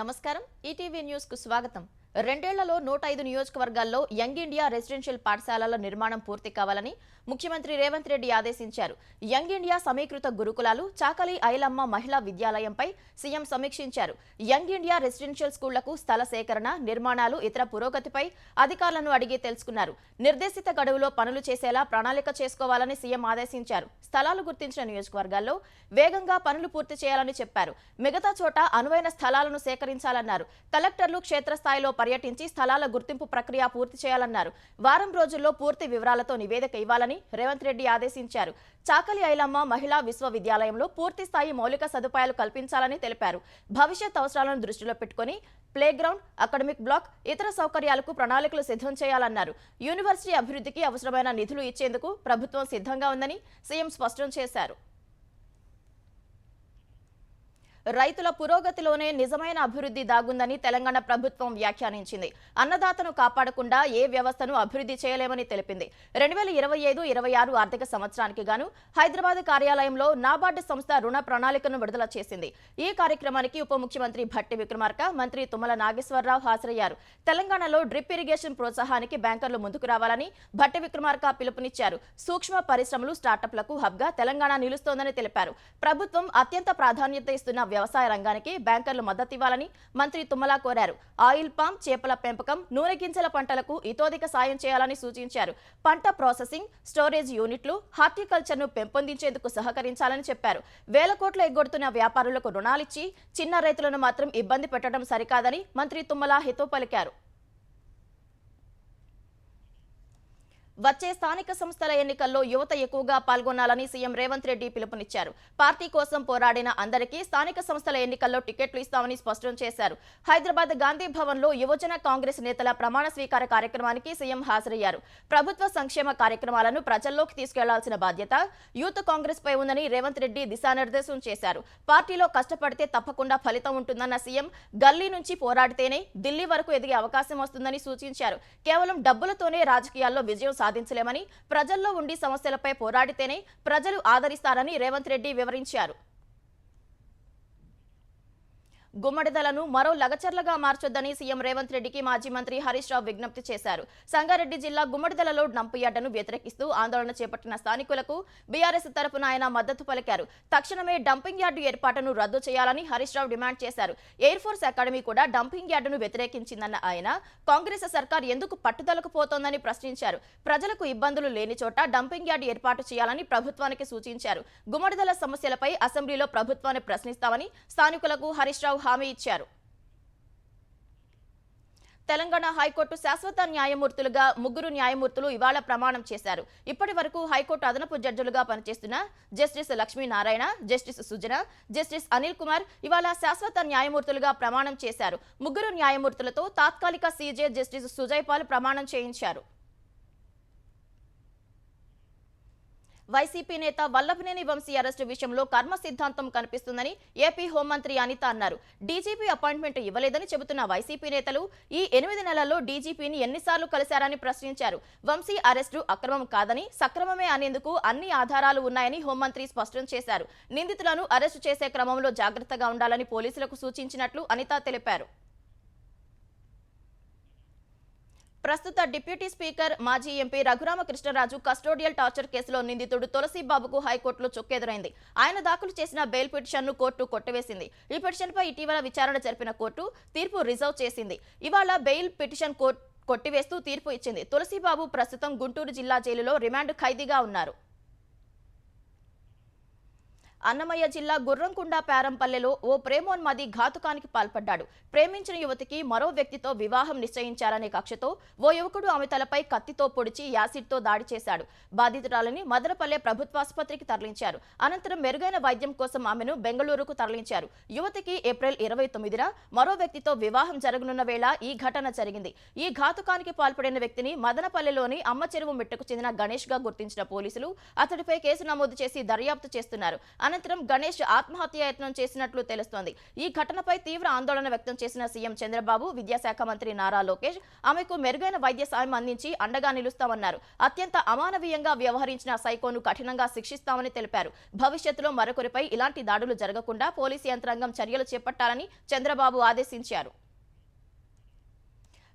నమస్కారం ETV news కు స్వాగతం. రెండేళ్లలో 105 నియోజకవర్గాల్లో యంగ్ ఇండియా రెసిడెన్షియల్ పాఠశాలల నిర్మాణం పూర్తి కావాలని ముఖ్యమంత్రి రేవంత్ రెడ్డి ఆదేశించారు. యంగ్ ఇండియా సమీకృత గురుకులాలు చాకలి ఐలమ్మ మహిళా విద్యాలయంపై సీఎం సమీక్షించారు. యంగ్ ఇండియా రెసిడెన్షియల్ స్కూళ్లకు స్థల సేకరణ, నిర్మాణాలు, ఇతర పురోగతిపై అధికారులను అడిగి తెలుసుకున్నారు. నిర్దేశిత గడువులో పనులు చేసేలా ప్రణాళిక చేసుకోవాలని సీఎం ఆదేశించారు. స్థలాలు గుర్తించిన నియోజకవర్గాల్లో వేగంగా పనులు పూర్తి చేయాలని చెప్పారు. మిగతా చోట అనువైన స్థలాలను సేకరించాలన్నారు. కలెక్టర్లు క్షేత్రస్థాయిలో పర్యటించి స్థలాల గుర్తింపు ప్రక్రియ పూర్తి చేయాలన్నారు. వారం రోజుల్లో పూర్తి వివరాలతో నివేదిక ఇవ్వాలని రేవంత్ రెడ్డి ఆదేశించారు. చాకలి ఐలమ్మ మహిళా విశ్వవిద్యాలయంలో పూర్తి స్థాయి మౌలిక సదుపాయాలు కల్పించాలని తెలిపారు. భవిష్యత్ అవసరాలను దృష్టిలో పెట్టుకుని ప్లేగ్రౌండ్, అకాడమిక్ బ్లాక్, ఇతర సౌకర్యాలకు ప్రణాళికలు సిద్ధం చేయాలన్నారు. యూనివర్సిటీ అభివృద్ధికి అవసరమైన నిధులు ఇచ్చేందుకు ప్రభుత్వం సిద్ధంగా ఉందని సీఎం స్పష్టం చేశారు. రైతుల పురోగతిలోనే నిజమైన అభివృద్ధి దాగుందని తెలంగాణ ప్రభుత్వం వ్యాఖ్యానించింది. అన్నదాతను కాపాడకుండా ఏ వ్యవస్థను అభివృద్ధి చేయలేమని తెలిపింది. 2025-26 ఆర్థిక సంవత్సరానికి గాను హైదరాబాద్ కార్యాలయంలో నాబార్డు సంస్థ రుణ ప్రణాళికను విడుదల చేసింది. ఈ కార్యక్రమానికి ఉప ముఖ్యమంత్రి భట్టి విక్రమార్క, మంత్రి తుమ్మల నాగేశ్వరరావు హాజరయ్యారు. తెలంగాణలో డ్రిప్ ఇరిగేషన్ ప్రోత్సాహానికి బ్యాంకర్లు ముందుకు రావాలని భట్టి విక్రమార్క పిలుపునిచ్చారు. సూక్ష్మ పరిశ్రమలు, స్టార్టప్లకు హబ్గా తెలంగాణ నిలుస్తోందని తెలిపారు. ప్రభుత్వం అత్యంత ప్రాధాన్యత ఇస్తున్న వ్యవసాయ రంగానికి బ్యాంకర్లు మద్దతివ్వాలని మంత్రి తుమ్మల కోరారు. ఆయిల్ పామ్, చేపల పెంపకం, నూనె గింజల పంటలకు ఇతోధిక సాయం చేయాలని సూచించారు. పంట ప్రాసెసింగ్, స్టోరేజ్ యూనిట్లు, హార్టికల్చర్ను పెంపొందించేందుకు సహకరించాలని చెప్పారు. వేల కోట్లు ఎగ్గొడుతున్న వ్యాపారులకు రుణాలిచ్చి చిన్న రైతులను మాత్రం ఇబ్బంది పెట్టడం సరికాదని మంత్రి తుమ్మల హితవు పలికారు. వచ్చే స్థానిక సంస్థల ఎన్నికల్లో యువత ఎక్కువగా పాల్గొనాలని సీఎం రేవంత్ రెడ్డి పిలుపునిచ్చారు. పార్టీ కోసం పోరాడిన అందరికీ స్థానిక సంస్థల ఎన్నికల్లో టికెట్లు ఇస్తామని స్పష్టం చేశారు. హైదరాబాద్ గాంధీ భవన్లో యువజన కాంగ్రెస్ నేతల ప్రమాణ స్వీకార కార్యక్రమానికి సీఎం హాజరయ్యారు. ప్రభుత్వ సంక్షేమ కార్యక్రమాలను ప్రజల్లోకి తీసుకెళ్లాల్సిన బాధ్యత యూత్ కాంగ్రెస్ పై ఉందని రేవంత్ రెడ్డి దిశానిర్దేశం చేశారు. పార్టీలో కష్టపడితే తప్పకుండా ఫలితం ఉంటుందన్న సీఎం గల్లీ నుంచి పోరాడితేనే ఢిల్లీ వరకు ఎదిగే అవకాశం వస్తుందని సూచించారు. కేవలం డబ్బులతోనే రాజకీయాల్లో విజయం సాధించలేమని, ప్రజల్లో ఉండి సమస్యలపై పోరాడితేనే ప్రజలు ఆదరిస్తారని రేవంత్ రెడ్డి వివరించారు. గుమ్మడిదలను మరో లగచర్లగా మార్చొద్దని సీఎం రేవంత్ రెడ్డికి మాజీ మంత్రి హరీష్ రావు విజ్ఞప్తి చేశారు. సంగారెడ్డి జిల్లా గుమ్మడిదలలో డంప్ యార్డును వ్యతిరేకిస్తూ ఆందోళన చేపట్టిన స్థానికులకు బీఆర్ఎస్ తరపున ఆయన మద్దతు పలికారు. తక్షణమే డంపింగ్ యార్డు ఏర్పాటును రద్దు చేయాలని హరీష్ రావు డిమాండ్ చేశారు. ఎయిర్ ఫోర్స్ అకాడమీ కూడా డంపింగ్ యార్డును వ్యతిరేకించిందన్న ఆయన కాంగ్రెస్ సర్కార్ ఎందుకు పట్టుదలకు పోతోందని ప్రశ్నించారు. ప్రజలకు ఇబ్బందులు లేని చోట డంపింగ్ యార్డు ఏర్పాటు చేయాలని ప్రభుత్వానికి సూచించారు. గుమ్మడిదల సమస్యలపై అసెంబ్లీలో ప్రభుత్వాన్ని ప్రశ్నిస్తామని స్థానికులకు హరీష్ రావు హామీ ఇచ్చారు. తెలంగాణ హైకోర్టు శాశ్వత న్యాయమూర్తులుగా 3 న్యాయమూర్తులు ఇవాళ ప్రమాణం చేశారు. ఇప్పటి వరకు హైకోర్టు అదనపు జడ్జిలుగా పనిచేస్తున్న జస్టిస్ లక్ష్మీనారాయణ, జస్టిస్ సుజన, జస్టిస్ అనిల్ కుమార్ ఇవాళ శాశ్వత న్యాయమూర్తులుగా ప్రమాణం చేశారు. 3 న్యాయమూర్తులతో తాత్కాలిక సీజే జస్టిస్ సుజయ్ పాల్ ప్రమాణం చేయించారు. వైసీపీ నేత వల్లభనేని వంశీ అరెస్టు విషయంలో కర్మ సిద్ధాంతం కనిపిస్తుందని ఏపీ హోంమంత్రి అనిత అన్నారు. డీజీపీ అపాయింట్మెంట్ ఇవ్వలేదని చెబుతున్న వైసీపీ నేతలు ఈ 8 నెలల్లో డీజీపీని ఎన్నిసార్లు కలిశారని ప్రశ్నించారు. వంశీ అరెస్టు అక్రమం కాదని, సక్రమమే అనేందుకు అన్ని ఆధారాలు ఉన్నాయని హోంమంత్రి స్పష్టం చేశారు. నిందితులను అరెస్టు చేసే క్రమంలో జాగ్రత్తగా ఉండాలని పోలీసులకు సూచించినట్లు అనిత తెలిపారు. ప్రస్తుత డిప్యూటీ స్పీకర్, మాజీ ఎంపీ రఘురామకృష్ణరాజు కస్టోడియల్ టార్చర్ కేసులో నిందితుడు తులసిబాబుకు హైకోర్టులో చుక్కెదురైంది. ఆయన దాఖలు చేసిన బెయిల్ పిటిషన్ను కోర్టు కొట్టివేసింది. ఈ పిటిషన్పై ఇటీవల విచారణ జరిపిన కోర్టు తీర్పు రిజర్వ్ చేసింది. ఇవాళ బెయిల్ పిటిషన్ కొట్టివేస్తూ తీర్పు ఇచ్చింది. తులసిబాబు ప్రస్తుతం గుంటూరు జిల్లా జైలులో రిమాండ్ ఖైదీగా ఉన్నారు. అన్నమయ్య జిల్లా గుర్రంకొండ పేరంపల్లెలో ఓ ప్రేమోన్మాది ఘాతుకానికి పాల్పడ్డాడు. ప్రేమించిన యువతికి మరో వ్యక్తితో వివాహం నిశ్చయించారనే కక్షతో ఓ యువకుడు ఆమె తలపై కత్తితో పొడిచి యాసిడ్తో దాడి చేశాడు. బాధితురాలని మదనపల్లె ప్రభుత్వాసుపత్రికి తరలించారు. అనంతరం మెరుగైన వైద్యం కోసం ఆమెను బెంగళూరుకు తరలించారు. యువతికి ఏప్రిల్ 29న మరో వ్యక్తితో వివాహం జరగనున్న వేళ ఈ ఘటన జరిగింది. ఈ ఘాతుకానికి పాల్పడిన వ్యక్తిని మదనపల్లెలోని అమ్మ చెరువు మిట్టకు చెందిన గణేష్ గా గుర్తించిన పోలీసులు అతడిపై కేసు నమోదు చేసి దర్యాప్తు చేస్తున్నారు. అనంతరం గణేష్ ఆత్మహత్యాయత్నం చేసినట్లు తెలుస్తోంది. ఈ ఘటనపై తీవ్ర ఆందోళన వ్యక్తం చేసిన సీఎం చంద్రబాబు, విద్యాశాఖ మంత్రి నారా లోకేష్ ఆమెకు మెరుగైన వైద్య సాయం అందించి అండగా నిలుస్తామన్నారు. అత్యంత అమానవీయంగా వ్యవహరించిన సైకోను కఠినంగా శిక్షిస్తామని తెలిపారు. భవిష్యత్తులో మరొకరిపై ఇలాంటి దాడులు జరగకుండా పోలీసు యంత్రాంగం చర్యలు చేపట్టాలని చంద్రబాబు ఆదేశించారు.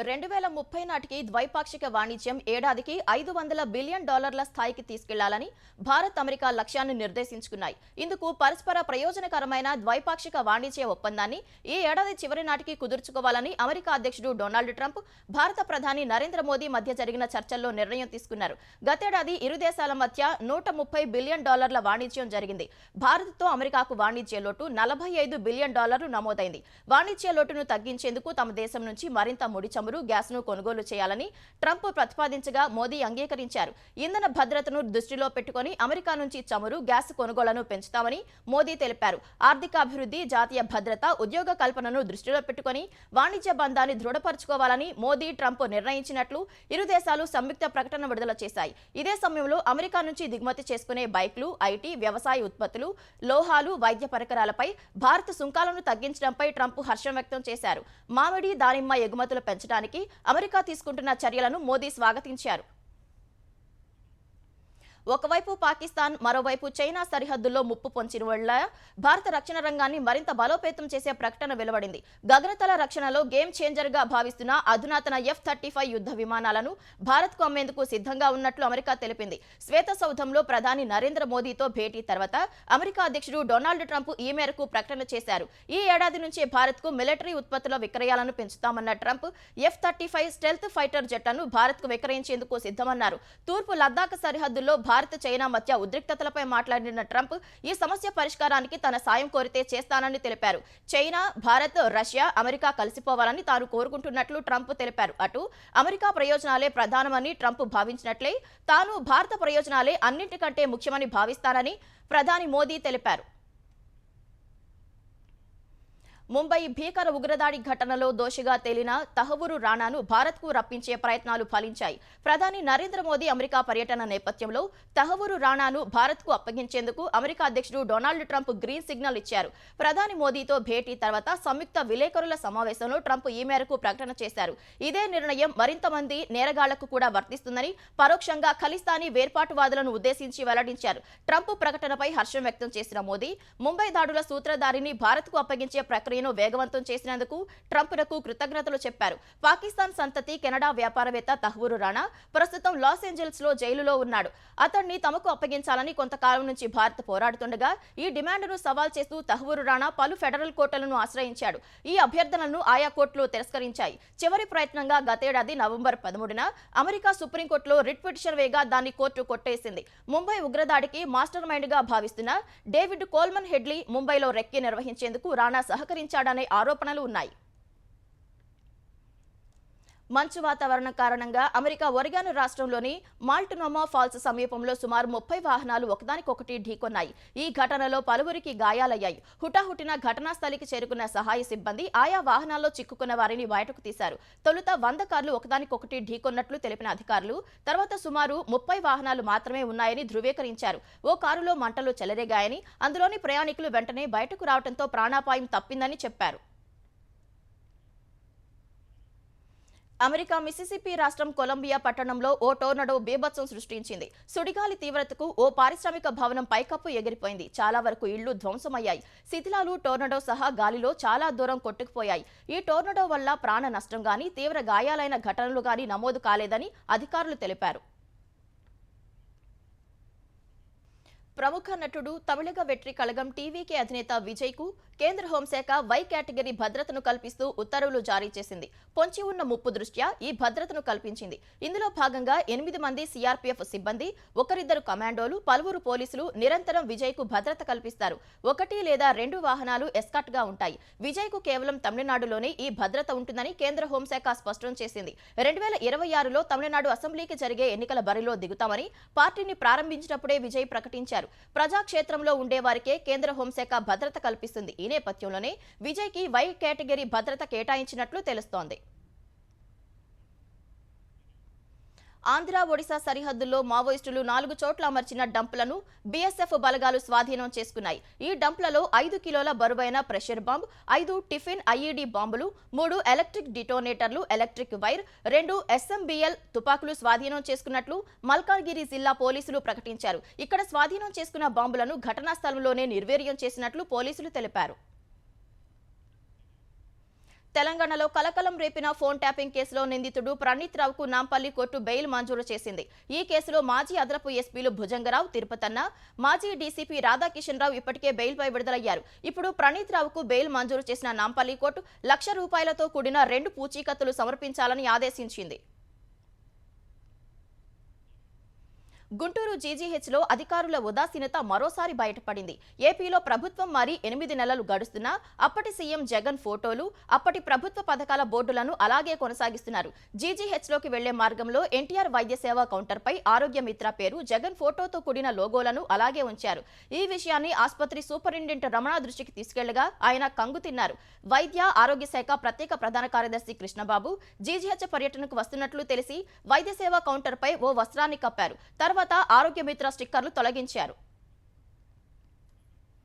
2030 నాటికి ద్వైపాక్షిక వాణిజ్యం ఏడాదికి $500 బిలియన్ స్థాయికి తీసుకెళ్లాలని భారత్, అమెరికా లక్ష్యాన్ని నిర్దేశించుకున్నాయి. ఇందుకు పరస్పర ప్రయోజనకరమైన ద్వైపాక్షిక వాణిజ్య ఒప్పందాన్ని ఈ ఏడాది చివరి నాటికి కుదుర్చుకోవాలని అమెరికా అధ్యక్షుడు డొనాల్డ్ ట్రంప్, భారత ప్రధాని నరేంద్ర మోదీ మధ్య జరిగిన చర్చల్లో నిర్ణయం తీసుకున్నారు. గతేడాది ఇరు దేశాల మధ్య $130 బిలియన్ వాణిజ్యం జరిగింది. భారత్తో అమెరికాకు వాణిజ్య లోటు $45 బిలియన్ నమోదైంది. వాణిజ్య లోటును తగ్గించేందుకు తమ దేశం నుంచి మరింత ముడి చమురు, గ్యాస్ను కొనుగోలు చేయాలని ట్రంప్ ప్రతిపాదించగా మోదీ అంగీకరించారు. ఇంధన భద్రతను దృష్టిలో పెట్టుకుని అమెరికా నుంచి చమురు, గ్యాస్ కొనుగోళ్లను పెంచుతామని మోదీ తెలిపారు. ఆర్థికాభివృద్ధి, జాతీయ భద్రత, ఉద్యోగ కల్పనను దృష్టిలో పెట్టుకుని వాణిజ్య బంధాన్ని దృఢపరచుకోవాలని మోదీ, ట్రంప్ నిర్ణయించినట్లు ఇరు దేశాలు సంయుక్త ప్రకటన విడుదల చేశాయి. ఇదే సమయంలో అమెరికా నుంచి దిగుమతి చేసుకునే బైక్లు, ఐటీ, వ్యవసాయ ఉత్పత్తులు, లోహాలు, వైద్య పరికరాలపై భారత్ సుంకాలను తగ్గించడంపై ట్రంప్ హర్షం వ్యక్తం చేశారు. మామిడి, దానిమ్మ ఎగుమతులు పెంచడానికి అమెరికా తీసుకుంటున్న చర్యలను మోదీ స్వాగతించారు. ఒకవైపు పాకిస్తాన్, మరోవైపు చైనా సరిహద్దుల్లో ముప్పు పొంచిన వేళ భారత రక్షణ రంగాన్ని మరింత బలోపేతం చేసే ప్రకటన వెలువడింది. గగనతల రక్షణలో గేమ్ చేంజర్ గా భావిస్తున్న అధునాతన F-35 యుద్ధ విమానాలను భారత్కు అమ్మేందుకు సిద్ధంగా ఉన్నట్లు అమెరికా తెలిపింది. శ్వేత సౌధంలో ప్రధాని నరేంద్ర మోదీతో భేటీ తర్వాత అమెరికా అధ్యక్షుడు డొనాల్డ్ ట్రంప్ ఈ మేరకు ప్రకటన చేశారు. ఈ ఏడాది నుంచే భారత్కు మిలిటరీ ఉత్పత్తుల విక్రయాలను పెంచుతామన్న ట్రంప్ F-35 స్టెల్త్ ఫైటర్ జెట్లను భారత్కు విక్రయించేందుకు సిద్ధమన్నారు. తూర్పు లద్దాఖ్ సరిహద్దుల్లో భారత్, చైనా మధ్య ఉద్రిక్తతలపై మాట్లాడిన ట్రంప్ ఈ సమస్య పరిష్కారానికి తన సాయం కోరితే చేస్తానని తెలిపారు. చైనా, భారత్, రష్యా, అమెరికా కలిసిపోవాలని తాను కోరుకుంటున్నట్లు ట్రంప్ తెలిపారు. అటు అమెరికా ప్రయోజనాలే ప్రధానమని ట్రంప్ భావించినట్లే తాను భారత ప్రయోజనాలే అన్నింటికంటే ముఖ్యమని భావిస్తానని ప్రధాని మోదీ తెలిపారు. ముంబై భీకర ఉగ్రదాడి ఘటనలో దోషిగా తేలిన తహవూరు రాణాను భారత్కు రప్పించే ప్రయత్నాలు ఫలించాయి. ప్రధాని నరేంద్ర మోదీ అమెరికా పర్యటన నేపథ్యంలో తహవూరు రాణాను భారత్కు అప్పగించేందుకు అమెరికా అధ్యక్షుడు డొనాల్డ్ ట్రంప్ గ్రీన్ సిగ్నల్ ఇచ్చారు. ప్రధాని మోదీతో భేటీ తర్వాత సంయుక్త విలేకరుల సమావేశంలో ట్రంప్ ఈ మేరకు ప్రకటన చేశారు. ఇదే నిర్ణయం మరింత మంది నేరగాళ్లకు కూడా వర్తిస్తుందని పరోక్షంగా ఖలిస్తానీ వేర్పాటువాదులను ఉద్దేశించి వెల్లడించారు. ట్రంప్ ప్రకటనపై హర్షం వ్యక్తం చేసిన మోదీ ముంబై దాడుల సూత్రధారిని భారత్కు అప్పగించే ప్రక్రియ వేగవంతం చేసినందుకు ట్రంప్కు కృతజ్ఞతలు చెప్పారు. పాకిస్తాన్ సంతతి కెనడా వ్యాపారవేత్త తహవూరు రాణా ప్రస్తుతం లాస్ ఏంజల్స్ లో జైలులో ఉన్నాడు. అతన్ని తమకు అప్పగించాలని కొంతకాలం నుంచి భారత్ పోరాడుతుండగా ఈ డిమాండ్ను సవాల్ చేస్తూ తహవూరు రాణా పలు ఫెడరల్ కోర్టులను ఆశ్రయించాడు. ఈ అభ్యర్థనలను ఆయా కోర్టులు తిరస్కరించాయి. చివరి ప్రయత్నంగా గతేడాది నవంబర్ 13న అమెరికా సుప్రీంకోర్టులో రిట్ పిటిషన్ వేగా దాన్ని కోర్టు కొట్టేసింది. ముంబై ఉగ్రదాడికి మాస్టర్ మైండ్ గా భావిస్తున్న డేవిడ్ కోల్మన్ హెడ్లీ ముంబైలో రెక్కి నిర్వహించేందుకు రాణా సహకరించాడనే ఆరోపణలు ఉన్నాయి. మంచు వాతావరణం కారణంగా అమెరికా ఒరిగాన్ రాష్ట్రంలోని మాల్టనోమా ఫాల్స్ సమీపంలో సుమారు 30 వాహనాలు ఒకదానికొకటి ఢీకొన్నాయి. ఈ ఘటనలో పలువురికి గాయాలయ్యాయి. హుటాహుటిన ఘటనా స్థలికి చేరుకున్న సహాయ సిబ్బంది ఆయా వాహనాల్లో చిక్కుకున్న వారిని బయటకు తీశారు. తొలుత 100 కార్లు ఒకదానికొకటి ఢీకొన్నట్లు తెలిపిన అధికారులు తర్వాత సుమారు 30 వాహనాలు మాత్రమే ఉన్నాయని ధృవీకరించారు. ఓ కారులో మంటలు చెలరేగాయని, అందులోని ప్రయాణికులు వెంటనే బయటకు రావడంతో ప్రాణాపాయం తప్పిందని చెప్పారు. అమెరికా మిసిసిపి రాష్ట్రం కొలంబియా పట్టణంలో ఓ టోర్నడో బీభత్సం సృష్టించింది. సుడిగాలి తీవ్రతకు ఓ పారిశ్రామిక భవనం పైకప్పు ఎగిరిపోయింది. చాలా వరకు ఇళ్లు ధ్వంసమయ్యాయి. శిథిలాలు టోర్నడో సహా గాలిలో చాలా దూరం కొట్టుకుపోయాయి. ఈ టోర్నడో వల్ల ప్రాణ నష్టం గానీ, తీవ్ర గాయాలైన ఘటనలు గానీ నమోదు కాలేదని అధికారులు తెలిపారు. ప్రముఖ నటుడు తమిళగ వెట్రి కళగం టీవీకే అధినేత విజయ్ కు కేంద్ర హోంశాఖ వై కేటగిరీ భద్రతను కల్పిస్తూ ఉత్తర్వులు జారీ చేసింది. పొంచి ఉన్న ముప్పు దృష్ట్యా ఈ భద్రతను కల్పించింది. ఇందులో భాగంగా 8 మంది సిఆర్పీఎఫ్ సిబ్బంది, 1-2 కమాండోలు, పలువురు పోలీసులు నిరంతరం విజయ్ కు భద్రత కల్పిస్తారు. 1 లేదా 2 వాహనాలు ఎస్కాట్ గా ఉంటాయి. విజయ్ కు కేవలం తమిళనాడులోనే ఈ భద్రత ఉంటుందని కేంద్ర హోంశాఖ స్పష్టం చేసింది. 2026లో తమిళనాడు అసెంబ్లీకి జరిగే ఎన్నికల బరిలో దిగుతామని పార్టీని ప్రారంభించినప్పుడే విజయ్ ప్రకటించారు. ప్రజాక్షేత్రంలో ఉండేవారికే కేంద్ర హోంశాఖ భద్రత కల్పిస్తుంది. ఈ నేపథ్యంలోనే విజయ్ కి వై కేటగిరీ భద్రత కేటాయించినట్లు తెలుస్తోంది. ఆంధ్ర ఒడిశా సరిహద్దుల్లో మావోయిస్టులు 4 చోట్ల అమర్చిన డంపులను బీఎస్ఎఫ్ బలగాలు స్వాధీనం చేసుకున్నాయి. ఈ డంప్లలో 5 కిలోల బరువైన ప్రెషర్ బాంబ్, 5 టిఫిన్ ఐఈడీ బాంబులు, 3 ఎలక్ట్రిక్ డిటోనేటర్లు, ఎలక్ట్రిక్ వైర్, 2 ఎస్ఎంబీఎల్ తుపాకులు స్వాధీనం చేసుకున్నట్లు మల్కాజ్గిరి జిల్లా పోలీసులు ప్రకటించారు. ఇక్కడ స్వాధీనం చేసుకున్న బాంబులను ఘటనా స్థలంలోనే నిర్వీర్యం చేసినట్లు పోలీసులు తెలిపారు. తెలంగాణలో కలకలం రేపిన ఫోన్ ట్యాపింగ్ కేసులో నిందితుడు ప్రణీత్ రావుకు నాంపల్లి కోర్టు బెయిల్ మంజూరు చేసింది. ఈ కేసులో మాజీ అదనపు ఎస్పీలు భుజంగరావు, తిరుపతన్న, మాజీ డీసీపీ రాధాకిషన్ రావు ఇప్పటికే బెయిల్పై విడుదలయ్యారు. ఇప్పుడు ప్రణీత్ రావుకు బెయిల్ మంజూరు చేసిన నాంపల్లి కోర్టు ₹1,00,000తో కూడిన 2 పూచీకత్తులు సమర్పించాలని ఆదేశించింది. గుంటూరు జీజీహెచ్లో అధికారుల ఉదాసీనత మరోసారి బయటపడింది. ఏపీలో ప్రభుత్వం మారి 8 నెలలు గడుస్తున్నా అప్పటి సీఎం జగన్ ఫోటోలు, అప్పటి ప్రభుత్వ పథకాల బోర్డులను అలాగే కొనసాగిస్తున్నారు. జీజీహెచ్లోకి వెళ్లే మార్గంలో ఎన్టీఆర్ వైద్య సేవా కౌంటర్పై ఆరోగ్య మిత్ర పేరు, జగన్ ఫోటోతో కూడిన లోగోలను అలాగే ఉంచారు. ఈ విషయాన్ని ఆసుపత్రి సూపరింటెండెంట్ రమణ దృష్టికి తీసుకెళ్లగా ఆయన కంగుతిన్నారు. వైద్య ఆరోగ్య శాఖ ప్రత్యేక ప్రధాన కార్యదర్శి కృష్ణబాబు జీజీహెచ్ పర్యటనకు వస్తున్నట్లు తెలిసి వైద్య సేవా కౌంటర్పై ఓ వస్త్రాన్ని కప్పారు. తర్వాత ఆరోగ్య మిత్ర స్టిక్కర్లు తొలగించారు.